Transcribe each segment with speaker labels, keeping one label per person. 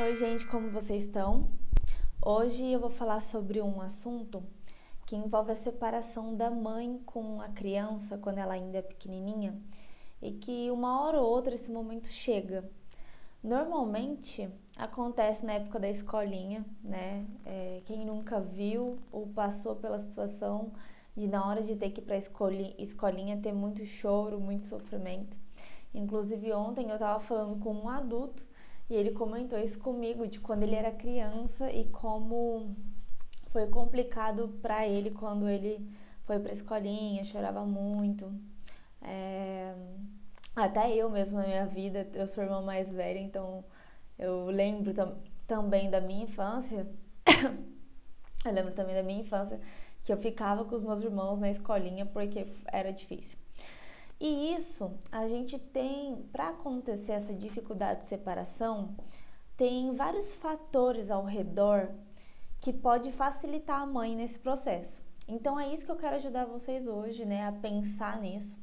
Speaker 1: Oi, gente, como vocês estão? Hoje eu vou falar sobre um assunto que envolve a separação da mãe com a criança quando ela ainda é pequenininha e que uma hora ou outra esse momento chega. Normalmente acontece na época da escolinha, né? Quem nunca viu ou passou pela situação de na hora de ter que ir para a escolinha ter muito choro, muito sofrimento. Inclusive ontem eu estava falando com um adulto e ele comentou isso comigo de quando ele era criança e como foi complicado para ele quando ele foi para a escolinha, chorava muito. É, Até eu mesmo na minha vida, eu sou a irmã mais velha, então eu lembro também da minha infância. Eu lembro também da minha infância que eu ficava com os meus irmãos na escolinha porque era difícil. E isso, a gente tem, para acontecer essa dificuldade de separação, tem vários fatores ao redor que pode facilitar a mãe nesse processo. Então é isso que eu quero ajudar vocês hoje, né, a pensar nisso.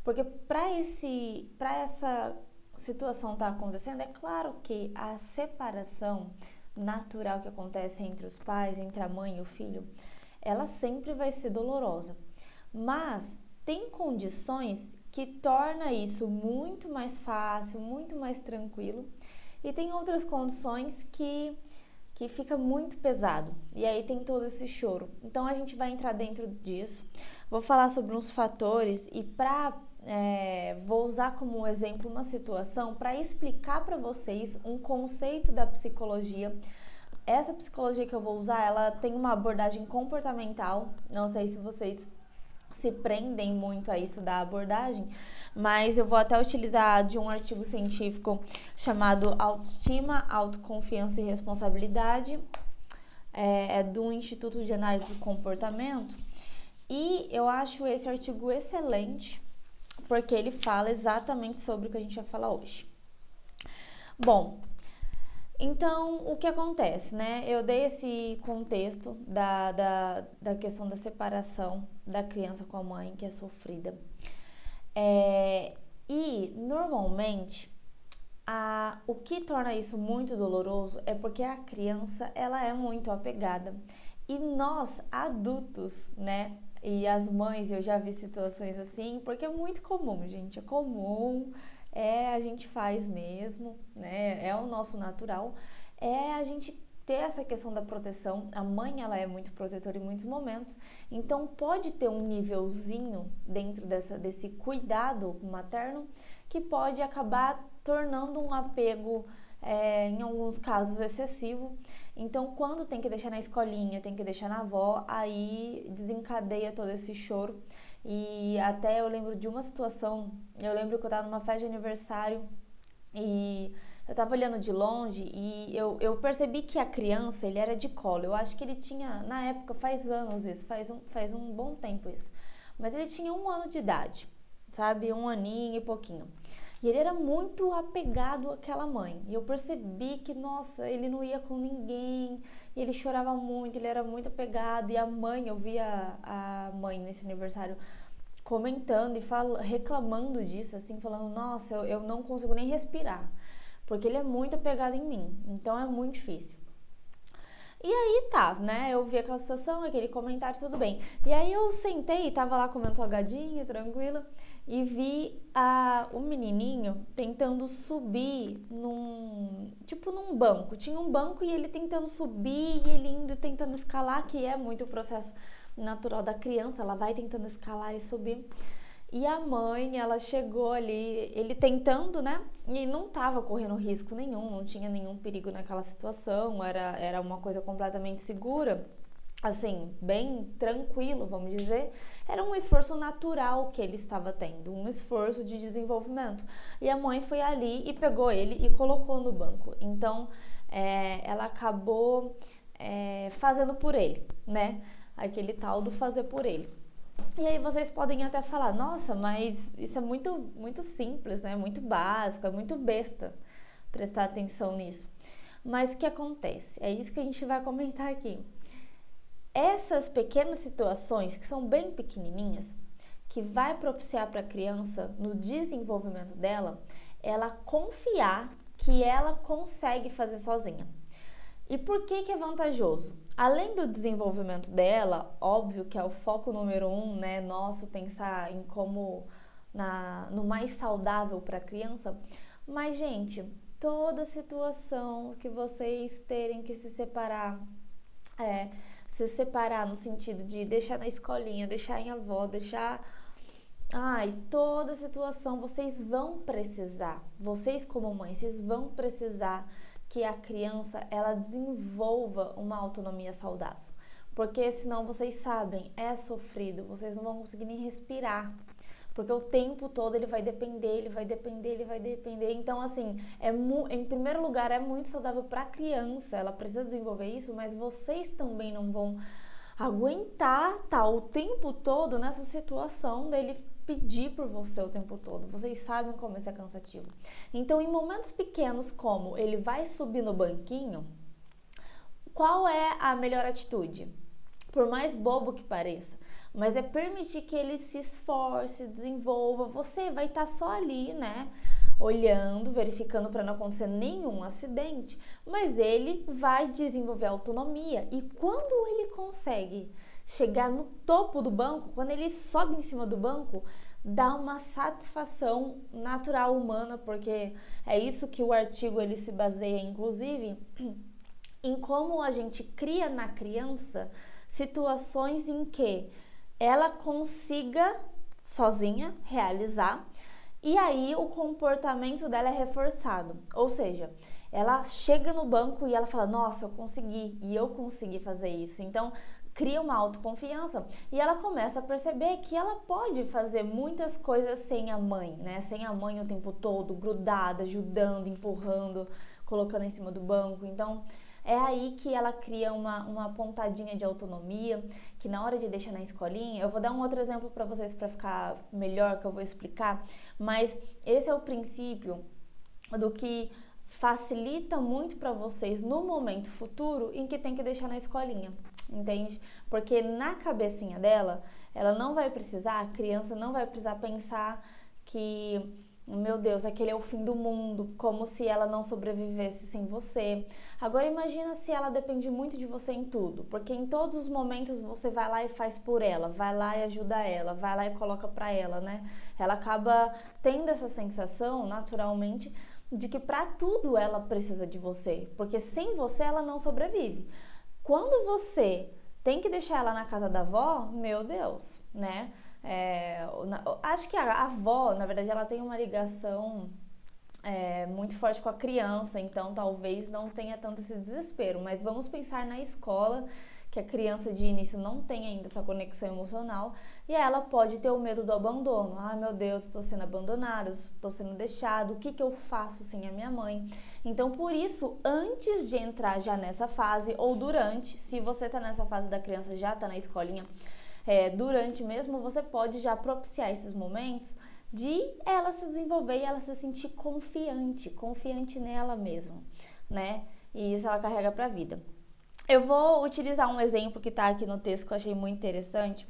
Speaker 1: Porque para essa situação estar acontecendo, é claro que a separação natural que acontece entre os pais, entre a mãe e o filho, ela sempre vai ser dolorosa. Mas tem condições que torna isso muito mais fácil, muito mais tranquilo, e tem outras condições que fica muito pesado. E aí tem todo esse choro. Então a gente vai entrar dentro disso. Vou falar sobre uns fatores e vou usar como exemplo uma situação para explicar para vocês um conceito da psicologia. Essa psicologia que eu vou usar, ela tem uma abordagem comportamental. Não sei se vocês se prendem muito a isso da abordagem, mas eu vou até utilizar de um artigo científico chamado Autoestima, Autoconfiança e Responsabilidade, do Instituto de Análise do Comportamento, e eu acho esse artigo excelente, porque ele fala exatamente sobre o que a gente vai falar hoje. Bom, então, o que acontece, né? Eu dei esse contexto da questão da separação da criança com a mãe, que é sofrida. E, normalmente, o que torna isso muito doloroso é porque a criança, ela é muito apegada. E nós, adultos, né? E as mães, eu já vi situações assim, porque é muito comum, gente, é comum, a gente faz mesmo, né? É o nosso natural, a gente ter essa questão da proteção. A mãe, ela é muito protetora em muitos momentos, então pode ter um nívelzinho dentro desse cuidado materno que pode acabar tornando um apego, em alguns casos, excessivo. Então, quando tem que deixar na escolinha, tem que deixar na avó, aí desencadeia todo esse choro. E até eu lembro de uma situação, eu lembro que eu estava numa festa de aniversário e eu estava olhando de longe e eu percebi que a criança, ele era de colo. Eu acho que ele tinha, na época, faz anos isso, faz um bom tempo isso. Mas ele tinha 1 ano de idade, sabe? 1 aninho e pouquinho. E ele era muito apegado àquela mãe. E eu percebi que, nossa, ele não ia com ninguém. E ele chorava muito, ele era muito apegado. E a mãe, eu via a mãe nesse aniversário comentando e reclamando disso, assim, falando, nossa, eu não consigo nem respirar. Porque ele é muito apegado em mim. Então é muito difícil. E aí tá, né? Eu vi aquela situação, aquele comentário, tudo bem. E aí eu sentei, tava lá comendo salgadinho, tranquila, e vi o menininho tentando subir num banco. Tinha um banco e ele tentando subir e ele indo tentando escalar, que é muito o processo natural da criança, ela vai tentando escalar e subir. E a mãe, ela chegou ali, ele tentando, né? E não tava correndo risco nenhum, não tinha nenhum perigo naquela situação, era uma coisa completamente segura, assim, bem tranquilo, vamos dizer. Era um esforço natural que ele estava tendo, um esforço de desenvolvimento. E a mãe foi ali e pegou ele e colocou no banco. Então, ela acabou fazendo por ele, né? Aquele tal do fazer por ele. E aí vocês podem até falar, nossa, mas isso é muito, muito simples, né? Muito básico, é muito besta prestar atenção nisso. Mas o que acontece? É isso que a gente vai comentar aqui. Essas pequenas situações, que são bem pequenininhas, que vai propiciar para a criança, no desenvolvimento dela, ela confiar que ela consegue fazer sozinha. E por que é vantajoso? Além do desenvolvimento dela, óbvio que é o foco número 1, né, nosso, pensar em como no mais saudável para a criança, mas, gente, toda situação que vocês terem que se separar no sentido de deixar na escolinha, deixar em avó, deixar... Ai, toda situação vocês vão precisar, vocês como mães, vocês vão precisar que a criança ela desenvolva uma autonomia saudável. Porque senão vocês sabem, é sofrido, vocês não vão conseguir nem respirar. Porque o tempo todo ele vai depender, ele vai depender, ele vai depender. Então, assim, em primeiro lugar, é muito saudável para a criança, ela precisa desenvolver isso, mas vocês também não vão aguentar o tempo todo nessa situação dele pedir por você o tempo todo. Vocês sabem como isso é cansativo. Então, em momentos pequenos, como ele vai subir no banquinho, qual é a melhor atitude? Por mais bobo que pareça, mas é permitir que ele se esforce, desenvolva. Você vai estar só ali, né? Olhando, verificando para não acontecer nenhum acidente, mas ele vai desenvolver autonomia. E quando ele consegue chegar no topo do banco, quando ele sobe em cima do banco, dá uma satisfação natural humana, porque é isso que o artigo ele se baseia, inclusive, em como a gente cria na criança situações em que ela consiga sozinha realizar e aí o comportamento dela é reforçado, ou seja, ela chega no banco e ela fala, nossa, eu consegui, e eu consegui fazer isso, então cria uma autoconfiança e ela começa a perceber que ela pode fazer muitas coisas sem a mãe, né? Sem a mãe o tempo todo, grudada, ajudando, empurrando, colocando em cima do banco. Então, é aí que ela cria uma pontadinha de autonomia, que na hora de deixar na escolinha, eu vou dar um outro exemplo para vocês para ficar melhor, que eu vou explicar, mas esse é o princípio do que facilita muito para vocês no momento futuro em que tem que deixar na escolinha, entende? Porque na cabecinha dela, ela não vai precisar, a criança não vai precisar pensar que, meu Deus, aquele é o fim do mundo, como se ela não sobrevivesse sem você. Agora imagina se ela depende muito de você em tudo, porque em todos os momentos você vai lá e faz por ela, vai lá e ajuda ela, vai lá e coloca pra ela, né? Ela acaba tendo essa sensação, naturalmente, de que para tudo ela precisa de você, porque sem você ela não sobrevive. Quando você tem que deixar ela na casa da avó, meu Deus, né? Acho que a avó, na verdade, ela tem uma ligação muito forte com a criança, então talvez não tenha tanto esse desespero, mas vamos pensar na escola, que a criança de início não tem ainda essa conexão emocional e ela pode ter o medo do abandono. Ah, meu Deus, estou sendo abandonada, estou sendo deixado, o que eu faço sem a minha mãe? Então, por isso, antes de entrar já nessa fase ou durante, se você está nessa fase da criança, já está na escolinha, durante mesmo, você pode já propiciar esses momentos de ela se desenvolver e ela se sentir confiante nela mesma, né? E isso ela carrega para a vida. Eu vou utilizar um exemplo que está aqui no texto que eu achei muito interessante,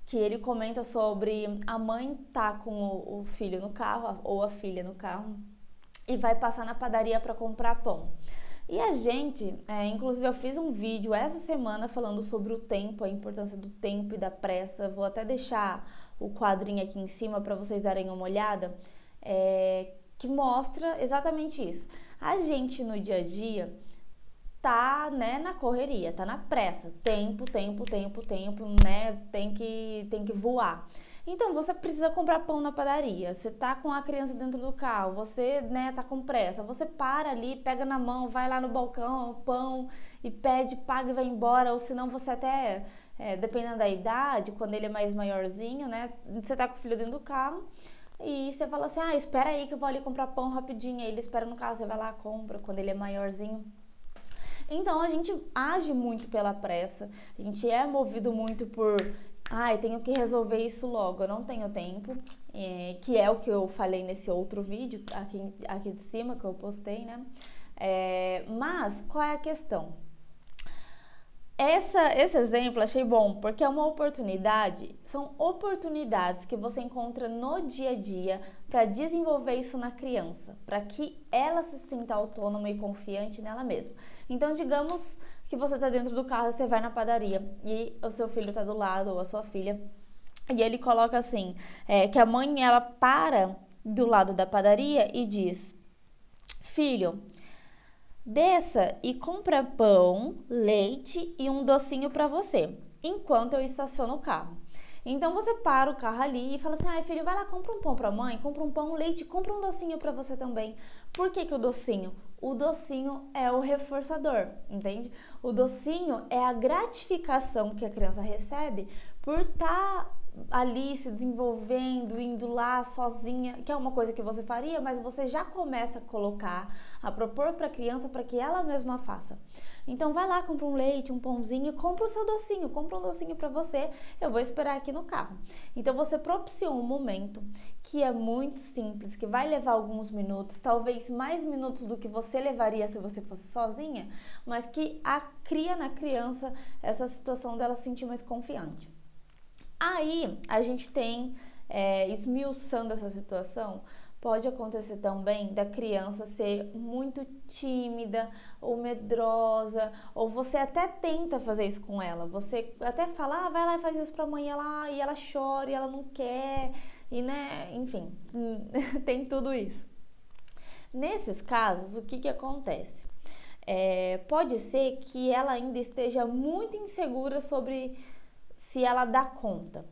Speaker 1: que ele comenta sobre a mãe tá com o filho no carro, ou a filha no carro, e vai passar na padaria para comprar pão. E a gente, inclusive eu fiz um vídeo essa semana falando sobre o tempo, a importância do tempo e da pressa. Vou até deixar o quadrinho aqui em cima para vocês darem uma olhada, que mostra exatamente isso. A gente no dia a dia tá, né, na correria, tá na pressa, tempo, né, tem que voar. Então, você precisa comprar pão na padaria, você tá com a criança dentro do carro, você, né, tá com pressa, você para ali, pega na mão, vai lá no balcão, pão, e pede, paga e vai embora, ou senão você até, dependendo da idade, quando ele é mais maiorzinho, né, você tá com o filho dentro do carro, e você fala assim, espera aí que eu vou ali comprar pão rapidinho, aí ele espera no carro, você vai lá, compra, quando ele é maiorzinho. Então, a gente age muito pela pressa, a gente é movido muito por, tenho que resolver isso logo, eu não tenho tempo, que é o que eu falei nesse outro vídeo, aqui de cima, que eu postei, né? Mas, qual é a questão? Esse exemplo achei bom, porque é uma oportunidade, são oportunidades que você encontra no dia a dia para desenvolver isso na criança, para que ela se sinta autônoma e confiante nela mesma. Então, digamos que você está dentro do carro, você vai na padaria e o seu filho está do lado, ou a sua filha, e ele coloca assim, que a mãe, ela para do lado da padaria e diz: filho, desça e compra pão, leite e um docinho para você, enquanto eu estaciono o carro. Então você para o carro ali e fala assim: ai filho, vai lá, compra um pão para a mãe, compra um pão, um leite, compra um docinho para você também. Por que o docinho? O docinho é o reforçador, entende? O docinho é a gratificação que a criança recebe por estar ali se desenvolvendo, indo lá sozinha, que é uma coisa que você faria, mas você já começa a colocar, a propor para a criança para que ela mesma faça. Então vai lá, compra um leite, um pãozinho, compra o seu docinho, compra um docinho para você, eu vou esperar aqui no carro. Então você propiciou um momento que é muito simples, que vai levar alguns minutos, talvez mais minutos do que você levaria se você fosse sozinha, mas que cria na criança essa situação dela se sentir mais confiante. Aí a gente tem, esmiuçando essa situação, pode acontecer também da criança ser muito tímida ou medrosa, ou você até tenta fazer isso com ela, você até fala, vai lá e faz isso pra mãe, e ela chora e ela não quer, e né, enfim, tem tudo isso. Nesses casos, o que acontece? Pode ser que ela ainda esteja muito insegura sobre se ela dá conta.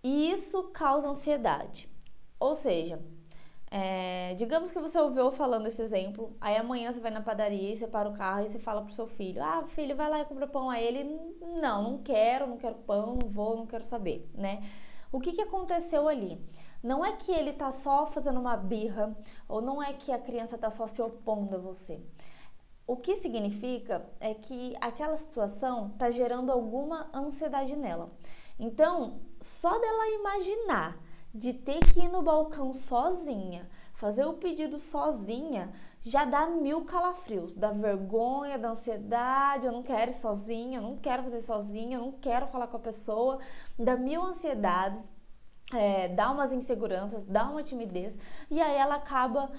Speaker 1: E isso causa ansiedade. Ou seja, digamos que você ouviu falando esse exemplo, aí amanhã você vai na padaria e você para o carro e você fala pro seu filho: ah, filho, vai lá e compra pão. Aí ele: não quero pão, não vou, não quero saber, né? O que aconteceu ali? Não é que ele tá só fazendo uma birra, ou não é que a criança tá só se opondo a você. O que significa é que aquela situação está gerando alguma ansiedade nela. Então, só dela imaginar de ter que ir no balcão sozinha, fazer o pedido sozinha, já dá 1000 calafrios, da vergonha, da ansiedade, eu não quero ir sozinha, eu não quero fazer sozinha, eu não quero falar com a pessoa, dá 1000 ansiedades. Dá umas inseguranças, dá uma timidez, e aí ela acaba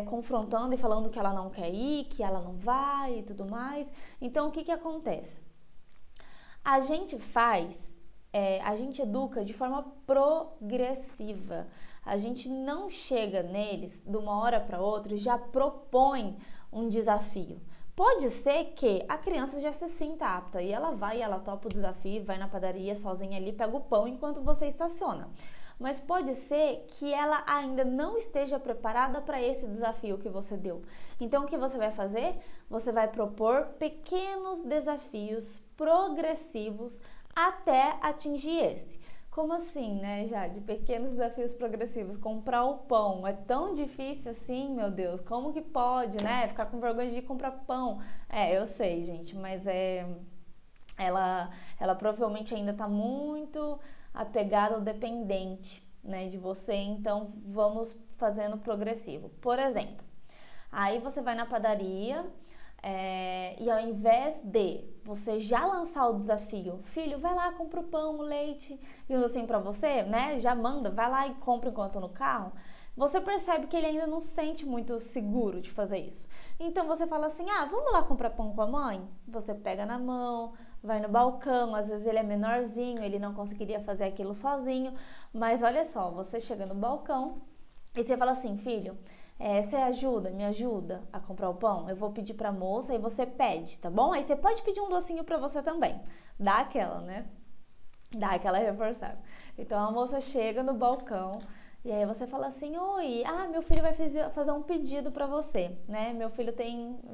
Speaker 1: confrontando e falando que ela não quer ir, que ela não vai e tudo mais. Então, o que acontece? A gente a gente educa de forma progressiva. A gente não chega neles de uma hora para outra e já propõe um desafio. Pode ser que a criança já se sinta apta e ela topa o desafio, vai na padaria sozinha ali, pega o pão enquanto você estaciona. Mas pode ser que ela ainda não esteja preparada para esse desafio que você deu. Então, o que você vai fazer? Você vai propor pequenos desafios progressivos até atingir esse. Como assim, né, Jade? Pequenos desafios progressivos. Comprar o pão é tão difícil assim, meu Deus. Como que pode, né? Ficar com vergonha de comprar pão. Eu sei, gente, mas ela provavelmente ainda tá muito apegada ou dependente, né, de você. Então, vamos fazendo progressivo. Por exemplo, aí você vai na padaria, e ao invés de você já lançar o desafio, filho, vai lá, compra o pão, o leite e um docinho pra você, né? Já manda, vai lá e compra enquanto no carro. Você percebe que ele ainda não se sente muito seguro de fazer isso. Então você fala assim: ah, vamos lá comprar pão com a mãe? Você pega na mão, vai no balcão, às vezes ele é menorzinho, ele não conseguiria fazer aquilo sozinho, mas olha só, você chega no balcão e você fala assim: filho, você me ajuda a comprar o pão? Eu vou pedir pra moça e você pede, tá bom? Aí você pode pedir um docinho pra você também. Dá aquela, né? Dá aquela reforçada. Então a moça chega no balcão e aí você fala assim: oi, meu filho vai fazer um pedido pra você, né? Meu filho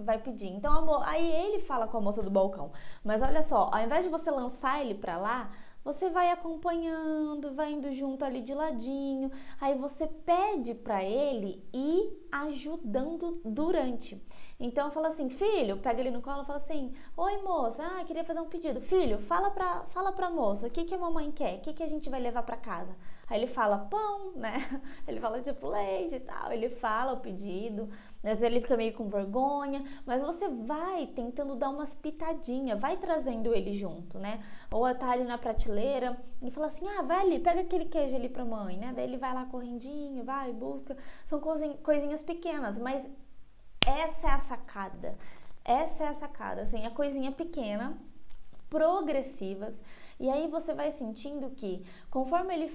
Speaker 1: vai pedir. Então aí ele fala com a moça do balcão. Mas olha só, ao invés de você lançar ele pra lá, você vai acompanhando, vai indo junto ali de ladinho, aí você pede pra ele ir ajudando durante. Então fala assim: filho, pega ele no colo e fala assim: oi moça, queria fazer um pedido. Filho, fala pra moça, o que a mamãe quer? O que a gente vai levar pra casa? Aí ele fala pão, né? Ele fala tipo leite e tal, ele fala o pedido, às vezes ele fica meio com vergonha, mas você vai tentando dar umas pitadinhas, vai trazendo ele junto, né? Ou tá ali na prateleira e fala assim, vai ali, pega aquele queijo ali pra mãe, né? Daí ele vai lá correndinho, vai, busca, são coisinhas pequenas, mas essa é a sacada, assim, a coisinha pequena, progressivas, e aí você vai sentindo que conforme ele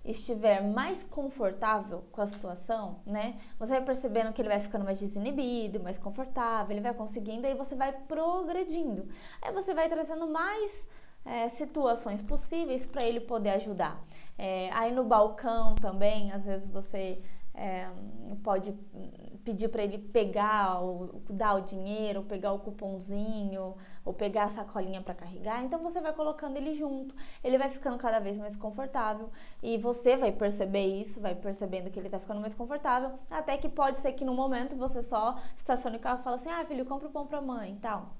Speaker 1: estiver mais confortável com a situação, né, você vai percebendo que ele vai ficando mais desinibido, mais confortável, ele vai conseguindo, aí você vai progredindo, aí você vai trazendo mais situações possíveis para ele poder ajudar. Aí no balcão também, às vezes você pode pedir para ele dar o dinheiro, ou pegar o cupomzinho, ou pegar a sacolinha para carregar. Então você vai colocando ele junto, ele vai ficando cada vez mais confortável e você vai perceber isso, vai percebendo que ele tá ficando mais confortável, até que pode ser que no momento você só estacione o carro e fala assim, filho, compra o pão pra mãe e tal.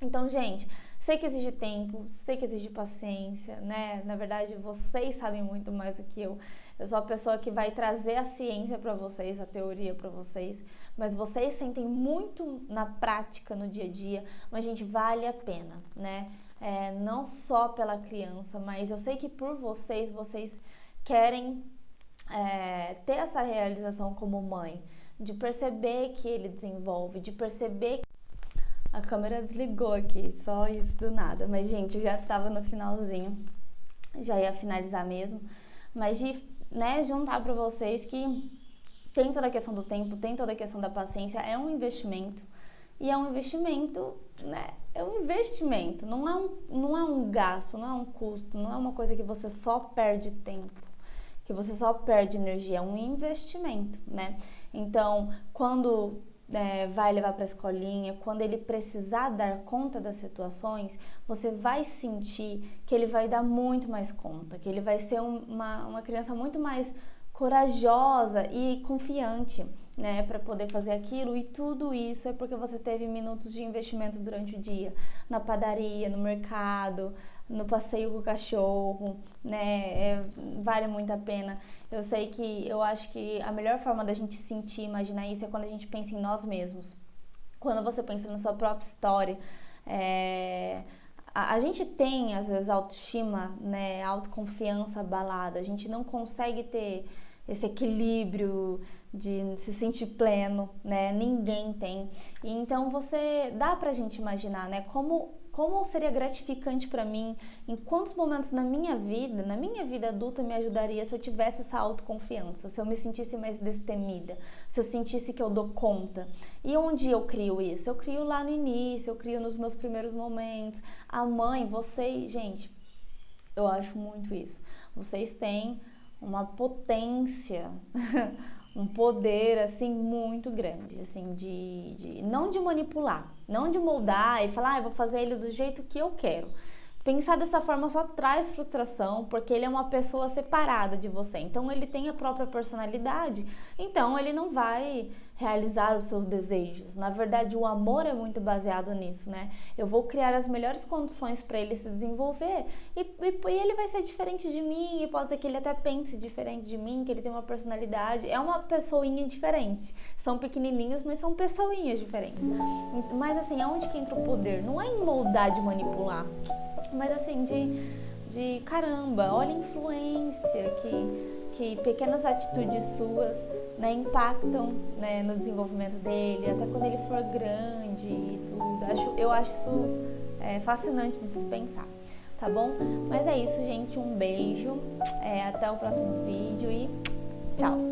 Speaker 1: Então, gente, sei que exige tempo, sei que exige paciência, né? Na verdade, vocês sabem muito mais do que eu. Eu sou a pessoa que vai trazer a ciência para vocês, a teoria para vocês, mas vocês sentem muito na prática, no dia a dia, mas, gente, vale a pena, né? Não só pela criança, mas eu sei que por vocês querem ter essa realização como mãe, de perceber que ele desenvolve, de perceber. A câmera desligou aqui, só isso do nada. Mas, gente, eu já tava no finalzinho, já ia finalizar mesmo. Mas de, juntar pra vocês que tem toda a questão do tempo, tem toda a questão da paciência, é um investimento. E é um investimento, né? É um investimento, não é um gasto, não é um custo, não é uma coisa que você só perde tempo, que você só perde energia, é um investimento, né? Então, quando vai levar para a escolinha, quando ele precisar dar conta das situações, você vai sentir que ele vai dar muito mais conta, que ele vai ser uma criança muito mais corajosa e confiante, né, para poder fazer aquilo, e tudo isso é porque você teve minutos de investimento durante o dia, na padaria, no mercado, no passeio com o cachorro, né, vale muito a pena. Eu acho que a melhor forma da gente sentir, imaginar isso é quando a gente pensa em nós mesmos, quando você pensa na sua própria história. A gente tem, às vezes, autoestima, né, autoconfiança abalada, a gente não consegue ter esse equilíbrio de se sentir pleno, né, ninguém tem. E então dá pra gente imaginar, né, como seria gratificante para mim, em quantos momentos na minha vida adulta me ajudaria se eu tivesse essa autoconfiança, se eu me sentisse mais destemida, se eu sentisse que eu dou conta. E onde eu crio isso? Eu crio lá no início, eu crio nos meus primeiros momentos. A mãe, vocês, gente, eu acho muito isso. Vocês têm uma potência, um poder, assim, muito grande, assim, não de manipular, não de moldar e falar, eu vou fazer ele do jeito que eu quero. Pensar dessa forma só traz frustração, porque ele é uma pessoa separada de você. Então, ele tem a própria personalidade, então ele não vai realizar os seus desejos. Na verdade, o amor é muito baseado nisso, né? Eu vou criar as melhores condições para ele se desenvolver e ele vai ser diferente de mim, e pode ser que ele até pense diferente de mim, que ele tem uma personalidade. É uma pessoinha diferente. São pequenininhos, mas são pessoinhas diferentes. Mas, assim, aonde que entra o poder? Não é em moldar, de manipular, mas assim, de caramba, olha a influência que pequenas atitudes suas, né, impactam, né, no desenvolvimento dele, até quando ele for grande e tudo. Eu acho isso fascinante de se pensar, tá bom? Mas é isso, gente, um beijo, até o próximo vídeo e tchau!